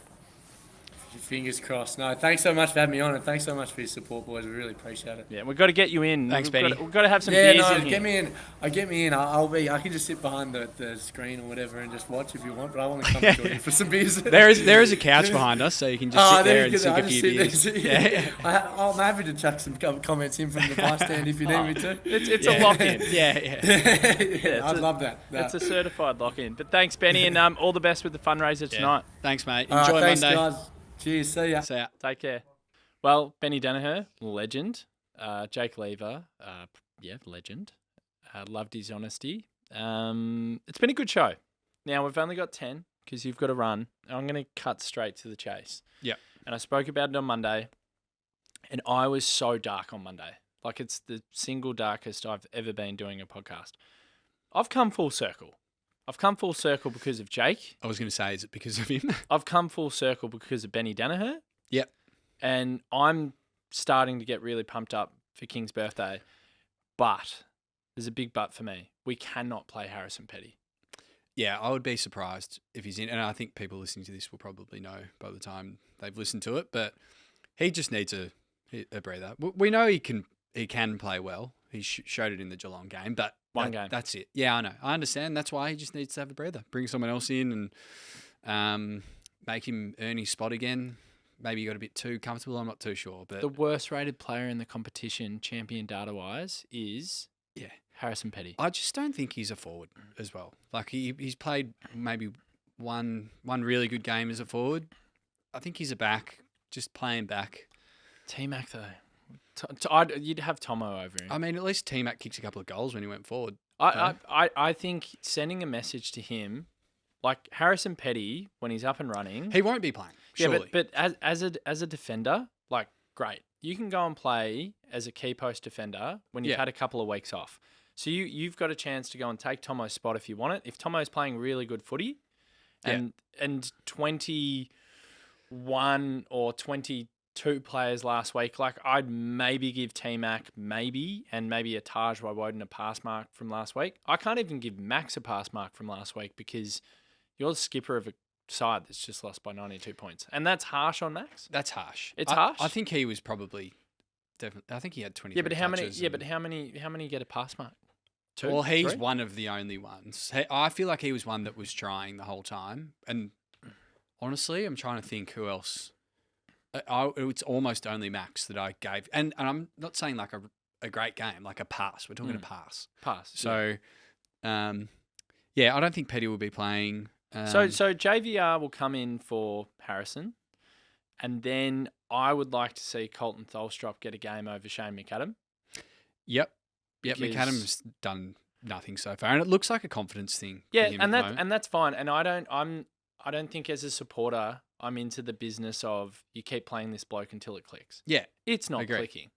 Fingers crossed. No, thanks so much for having me on, and thanks so much for your support, boys. We really appreciate it. Yeah, we've got to get you in. Thanks, Benny. We've got to have some beers in here. Get me in. Get me in. I can just sit behind the screen or whatever and just watch if you want, but I want to come and join you for some beers. There is a couch behind us, so you can just sit there and sink a few beers. I'm happy to chuck some comments in from the bar stand if you need me to. It's a lock-in. Yeah, I'd love that. It's a certified lock-in. But thanks, Benny, and all the best with the fundraiser tonight. Thanks, mate. Enjoy Monday. Thanks, guys. Cheers. See ya. Take care. Well, Benny Daniher, legend. Jake Lever, legend. Loved his honesty. It's been a good show. Now, we've only got 10 because you've got to run. I'm going to cut straight to the chase. Yeah. And I spoke about it on Monday, and I was so dark on Monday. It's the single darkest I've ever been doing a podcast. I've come full circle. I've come full circle because of Jake. I was going to say, is it because of him? I've come full circle because of Benny Daniher. Yep. And I'm starting to get really pumped up for King's birthday. But there's a big but for me. We cannot play Harrison Petty. Yeah, I would be surprised if he's in. And I think people listening to this will probably know by the time they've listened to it. But he just needs a breather. We know he can play well. He showed it in the Geelong game, but one game. That's it. Yeah, I know. I understand. That's why he just needs to have a breather. Bring someone else in and make him earn his spot again. Maybe he got a bit too comfortable. I'm not too sure. But the worst rated player in the competition, champion data-wise, is Harrison Petty. I just don't think he's a forward as well. He's played maybe one really good game as a forward. I think he's a back, just playing back. T-Mac, though. You'd have Tomo over him. I mean, at least T-Mac kicked a couple of goals when he went forward. I think sending a message to him, like Harrison Petty, when he's up and running, he won't be playing. Surely. Yeah, but as a defender, great. You can go and play as a key post defender when you've had a couple of weeks off. So you've got a chance to go and take Tomo's spot if you want it. If Tomo's playing really good footy and 21 or 22 players last week, like I'd maybe give T-Mac and maybe a Taj Woden a pass mark from last week. I can't even give Max a pass mark from last week because you're the skipper of a side that's just lost by 92 points. And that's harsh on Max? That's harsh. It's harsh? I think he was probably definitely. I think he had 23 but how many get a pass mark? 2? Well, he's 3? one of the only ones. I feel like he was one that was trying the whole time. And honestly, I'm trying to think who else. It's almost only Max that I gave. And I'm not saying like a great game, like a pass. We're talking a pass. Pass. So, I don't think Petty will be playing. So JVR will come in for Harrison. And then I would like to see Colton Tholstrup get a game over Shane McAdam. Yep. McAdam's done nothing so far, and it looks like a confidence thing. Yeah, for him and that's fine. And I don't think as a supporter I'm into the business of you keep playing this bloke until it clicks. Yeah, it's not clicking.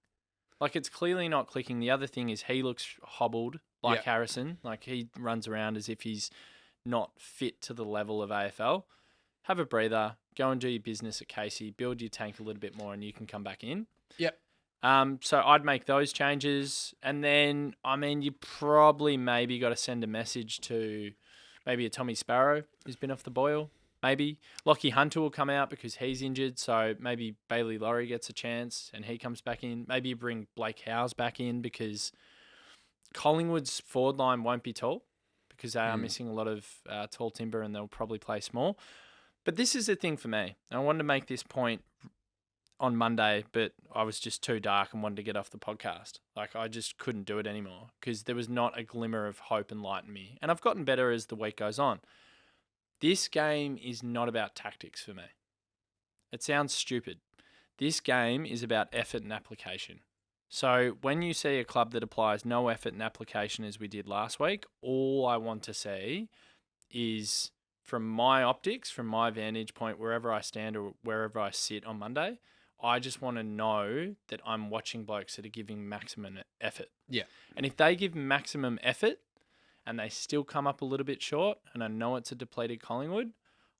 Like it's clearly not clicking. The other thing is he looks hobbled like Harrison. Like he runs around as if he's not fit to the level of AFL. Have a breather. Go and do your business at Casey. Build your tank a little bit more, and you can come back in. Yep. So I'd make those changes. And then, I mean, you probably maybe got to send a message to maybe a Tommy Sparrow who's been off the boil. Maybe. Lockie Hunter will come out because he's injured. So maybe Bailey Laurie gets a chance and he comes back in. Maybe you bring Blake Howes back in because Collingwood's forward line won't be tall because they are missing a lot of tall timber and they'll probably play small. But this is the thing for me. I wanted to make this point on Monday, but I was just too dark and wanted to get off the podcast. Like, I just couldn't do it anymore because there was not a glimmer of hope and light in me. And I've gotten better as the week goes on. This game is not about tactics for me. It sounds stupid. This game is about effort and application. So when you see a club that applies no effort and application as we did last week, all I want to see is, from my optics, from my vantage point, wherever I stand or wherever I sit on Monday, I just want to know that I'm watching blokes that are giving maximum effort. Yeah. And if they give maximum effort and they still come up a little bit short, and I know it's a depleted Collingwood,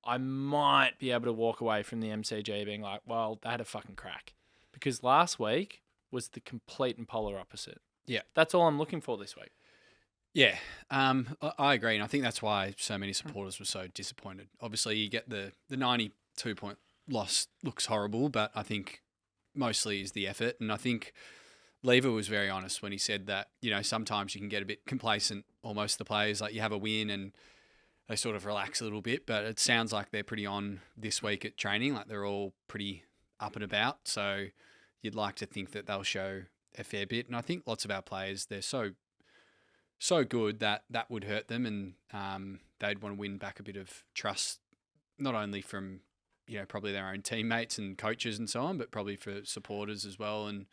I might be able to walk away from the MCG being like, well, they had a fucking crack. Because last week was the complete and polar opposite. Yeah. That's all I'm looking for this week. Yeah, I agree, and I think that's why so many supporters were so disappointed. Obviously, you get the 92-point loss looks horrible, but I think mostly is the effort, and I think Lever was very honest when he said that, you know, sometimes you can get a bit complacent, almost the players, like you have a win and they sort of relax a little bit, but it sounds like they're pretty on this week at training, like they're all pretty up and about, so you'd like to think that they'll show a fair bit, and I think lots of our players, they're so good that would hurt them, and they'd want to win back a bit of trust, not only from, you know, probably their own teammates and coaches and so on, but probably for supporters as well. And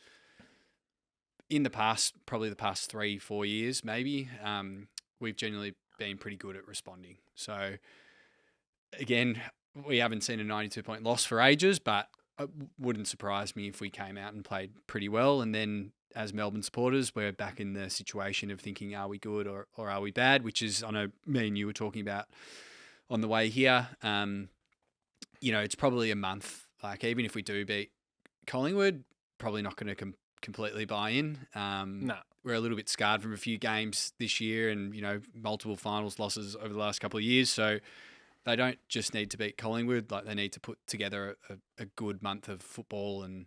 in the past, probably the past 3-4 years, maybe, we've generally been pretty good at responding. So again, we haven't seen a 92-point loss for ages, but it wouldn't surprise me if we came out and played pretty well, and then as Melbourne supporters, we're back in the situation of thinking, are we good or are we bad? Which is, I know me and you were talking about on the way here. You know, it's probably a month. Like, even if we do beat Collingwood, probably not going to completely buy in. No. We're a little bit scarred from a few games this year and, you know, multiple finals losses over the last couple of years. So they don't just need to beat Collingwood. Like, they need to put together a good month of football, and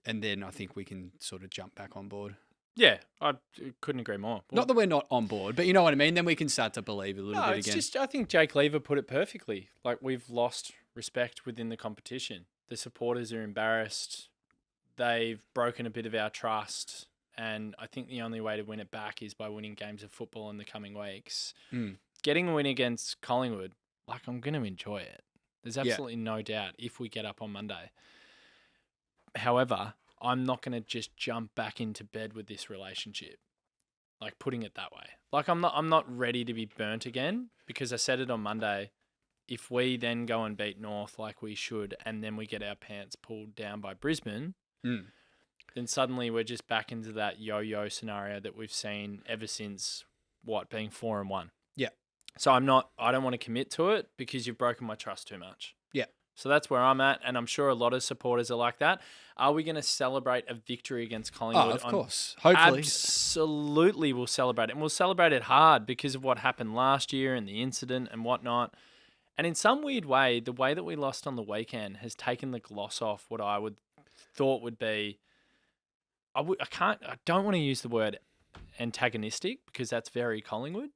then I think we can sort of jump back on board. Yeah, I couldn't agree more. Not that we're not on board, but you know what I mean? Then we can start to believe a little bit it's again. Just, I think Jake Lever put it perfectly. Like, we've lost respect within the competition. The supporters are embarrassed. They've broken a bit of our trust. And I think the only way to win it back is by winning games of football in the coming weeks. Getting a win against Collingwood, like, I'm going to enjoy it. There's absolutely no doubt if we get up on Monday. However, I'm not going to just jump back into bed with this relationship, like, putting it that way. Like, I'm not ready to be burnt again, because I said it on Monday. if we then go and beat North like we should, and then we get our pants pulled down by Brisbane, then suddenly we're just back into that yo-yo scenario that we've seen ever since being 4-1. Yeah. So I don't want to commit to it because you've broken my trust too much. Yeah. So that's where I'm at, and I'm sure a lot of supporters are like that. Are we going to celebrate a victory against Collingwood? Oh, of course. Hopefully. Absolutely we'll celebrate it, and we'll celebrate it hard because of what happened last year and the incident and whatnot. And in some weird way, the way that we lost on the weekend has taken the gloss off what I thought would be. I don't want to use the word antagonistic because that's very Collingwood.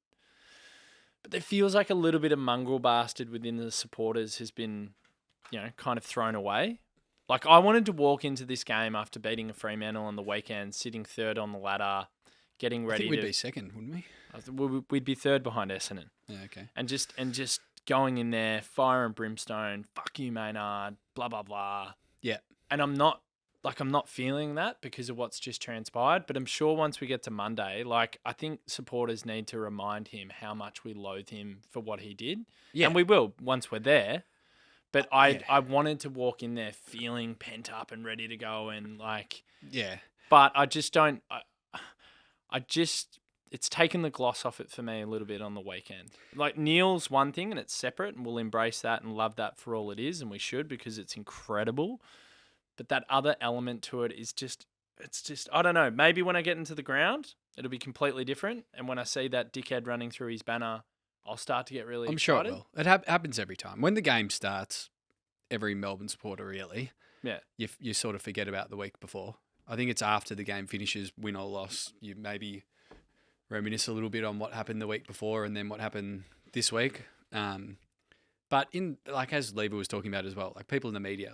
But there feels like a little bit of mongrel bastard within the supporters has been, kind of thrown away. Like, I wanted to walk into this game after beating a Fremantle on the weekend, sitting third on the ladder, getting ready. I think we'd be second, wouldn't we? We'd be third behind Essendon. Yeah, okay. And just going in there, fire and brimstone, fuck you, Maynard, blah, blah, blah. Yeah. And I'm not feeling that because of what's just transpired. But I'm sure once we get to Monday, I think supporters need to remind him how much we loathe him for what he did. Yeah. And we will once we're there. But I wanted to walk in there feeling pent up and ready to go and Yeah. But I just don't. It's taken the gloss off it for me a little bit on the weekend. Neil's one thing and it's separate and we'll embrace that and love that for all it is and we should because it's incredible. But that other element to it is it's just, I don't know, maybe when I get into the ground, it'll be completely different. And when I see that dickhead running through his banner, I'll start to get really excited. I'm sure it will. It happens every time. When the game starts, every Melbourne supporter really, you sort of forget about the week before. I think it's after the game finishes, win or loss, you maybe reminisce a little bit on what happened the week before and then what happened this week. But as Lever was talking about as well, people in the media,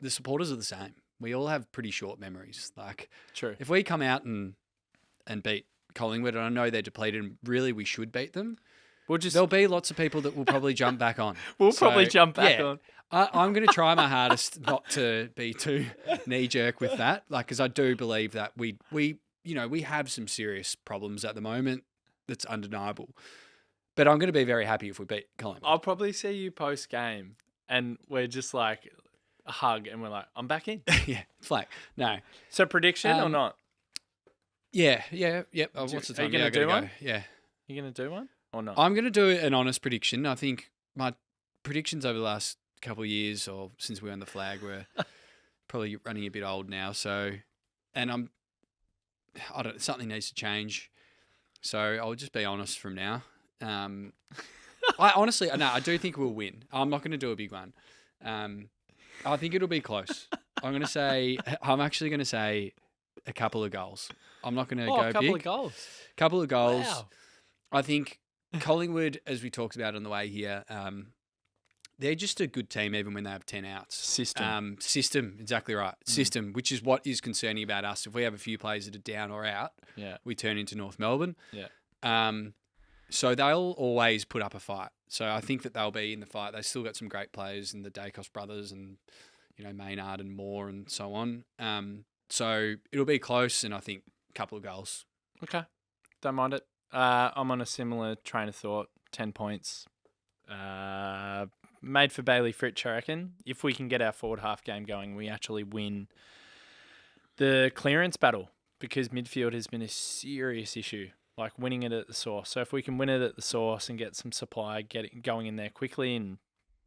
the supporters are the same. We all have pretty short memories. True. If we come out and beat Collingwood, and I know they're depleted, and really we should beat them, there'll be lots of people that will probably jump back on. We'll probably jump back on. I'm going to try my hardest not to be too knee-jerk with that, because I do believe that we have some serious problems at the moment that's undeniable. But I'm going to be very happy if we beat Collingwood. I'll probably see you post-game, and we're just a hug, and we're like, I'm back in. Yeah, flag. No. So prediction or not? Yeah. Oh, what's the time? Are you going to do one? Yeah. You going to do one or not? I'm going to do an honest prediction. I think my predictions over the last couple of years or since we won the flag were probably running a bit old now. So, and something needs to change. So I'll just be honest from now. I do think we'll win. I'm not going to do a big one. I think it'll be close. I'm actually going to say a couple of goals. I'm not going to go big. Couple of goals. Wow. I think Collingwood, as we talked about on the way here, they're just a good team even when they have 10 outs. System, exactly right. System, which is what is concerning about us. If we have a few players that are down or out, we turn into North Melbourne. Yeah. So they'll always put up a fight. So I think that they'll be in the fight. They've still got some great players in the Dacos brothers and, Maynard and Moore and so on. So it'll be close and I think a couple of goals. Okay. Don't mind it. I'm on a similar train of thought. 10 points. Made for Bailey Fritsch, I reckon. If we can get our forward half game going, we actually win the clearance battle because midfield has been a serious issue. Winning it at the source. So if we can win it at the source and get some supply going in there quickly and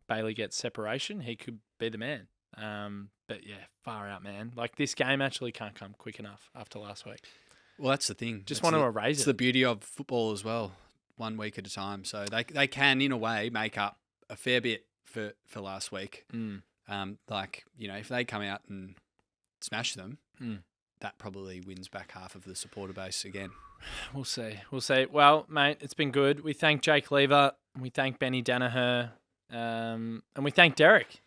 Bailey gets separation, he could be the man. But yeah, far out, man. This game actually can't come quick enough after last week. Well, that's the thing. Just want to erase it. It's the beauty of football as well, 1 week at a time. So they can, in a way, make up a fair bit for last week. If they come out and smash them, that probably wins back half of the supporter base again. We'll see. Well, mate, it's been good. We thank Jake Lever. We thank Ben Daniher. And we thank Derek.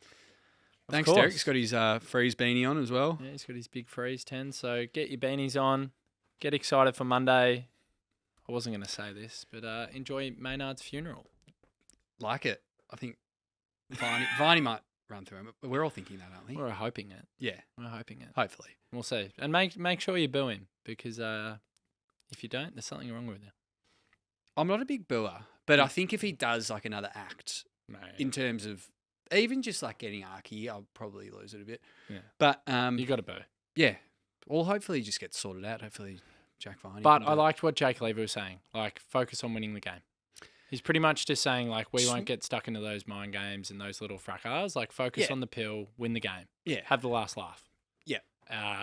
Thanks, Derek. He's got his Freeze beanie on as well. Yeah, he's got his big Freeze 10. So get your beanies on. Get excited for Monday. I wasn't going to say this, but enjoy Maynard's funeral. Like it. I think Viney might run through him. We're all thinking that, aren't we? We're hoping it. Yeah. We're hoping it. Hopefully. We'll see. And make sure you boo him because if you don't, there's something wrong with you. I'm not a big booer, but I think if he does another act in terms of even just like getting Arky, I'll probably lose it a bit. Yeah. But You got to boo. yeah. Well, hopefully he just gets sorted out. Hopefully Jack Viney. But I liked what Jake Lever was saying. Like, focus on winning the game. He's pretty much just saying, like, we won't get stuck into those mind games and those little fracas. Like, focus on the pill, win the game. Yeah. Have the last laugh. Yeah.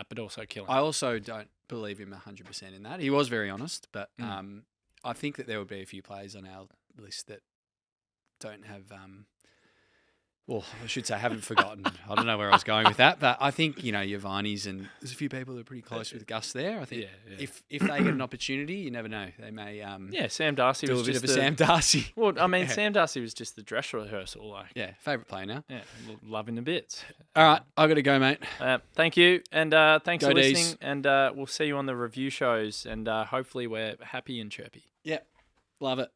But also kill him. I also don't believe him 100% in that. He was very honest, but I think that there would be a few players on our list that don't have well, I should say, I haven't forgotten. I don't know where I was going with that, but I think, your Vineys and there's a few people that are pretty close with Gus there. I think if they get an opportunity, you never know. They may Sam Darcy do was a bit just of a Sam Darcy. Well, I mean, Sam Darcy was just the dress rehearsal. Like, favourite player now. Yeah, loving the bits. All right, I got to go, mate. Thank you, and thanks Go for listening, Dees. and we'll see you on the review shows, and hopefully we're happy and chirpy. Yeah, love it.